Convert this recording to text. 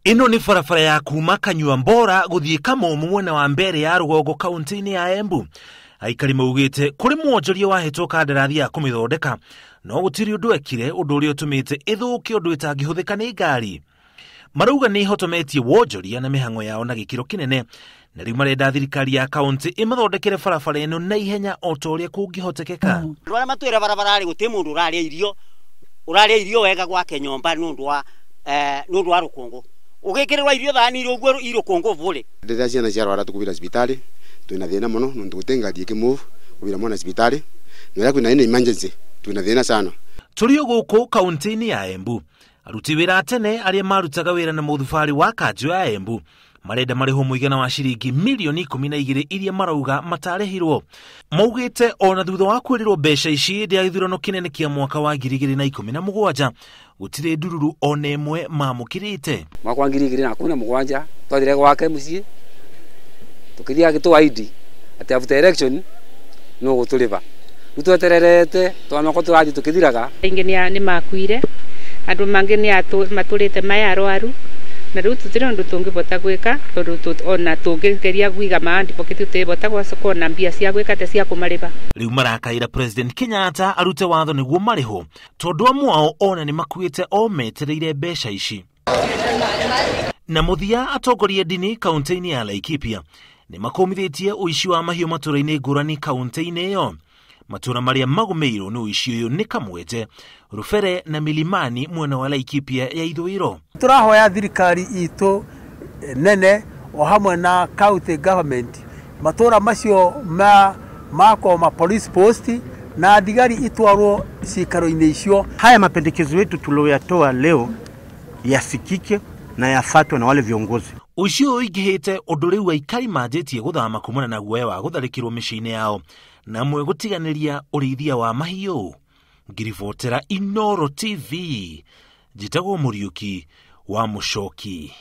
Ino ni barabara ya kuma Kanyuambora guthie Kamomu mwena wa mbere ya Rugongo kaunti-ini ya Embu. Aikari maugite kuri mwonjoria wahetwo kandarathi ya kumithondeka no gutiri undu ekire undu uria utumite ithuke undu itangihuthika ni ngari. Marouga ni hotometie wonjoria na mihango yao na gikiro kinene na riu marenda thirikari ya kaunti imathondekere barabara ino na ihenya o ta uria kungihotekeka. Rwara matwira barabara ri guti mundu uraria irio wega gwa Kanyuambora nundu wa rukungu. Ugekererwa irio thani irio irukungu vule. Ndeza ciana cia rwara tukubira hospitali twina thina muno nundu gutenga die move kubira mwana hospitali no kwina ine emergency twina thina sana. Turio guku kaunti-ini ya Embu aruti wira tene aria marutaga wira na muthubari wa kanju ya Embu marenda mariho muigana wa ciringi milioni 12 iria marouga matarehirwo. Maugite ona thutha wa kwirirwo mbeca ici ndia githurano kinene kia mwaka wa 2017 gutire ndururu ona imwe mamukirite. Mwaka wa 2017 twathire gwake mucii tukithia gitu ID ati after election no gutuliva tutwetererete twanoko turathi tukithiraga ingenia ni makuire andu mangi ni maturite mayarwaru na riu tutire ndu tungibota gwika tondu ona tungigeria gwiga maandi pokitu tebota gwacoko na mbia cia gwika te cia kumariba. Riu marakaira President Kenyatta arute watho niguo mariho tondu amwao ona ni makuite o metereire mbeca ici. Na muthia atongoria ndini kaunti-ini ya Laikipia ni makomithitie uici wa mahiu matura-ini ngurani kaunti-ini iyo. Matura maria magumeirwo ni uici uyu ni Kamwete, Rufere na Milimani mwena wa Laikipia ya ithwiro. Turahoya thirikari itu nene o hamwe na county government matura macio ma police post na adigari itwarwo cikaro-ini icio. Haya mapendekezo yetu tulioyatoa leo yasikike na yafatwe na wale viongozi. Ucio igihite undu riu Aikari manjitie guthama kumana na guoya wa gutharikirwo micii-ini yao na mwe gutiganiria urithia wa mahiu. Ngiribotera Inoro TV, jitagwo Muriuki wa Mucoki.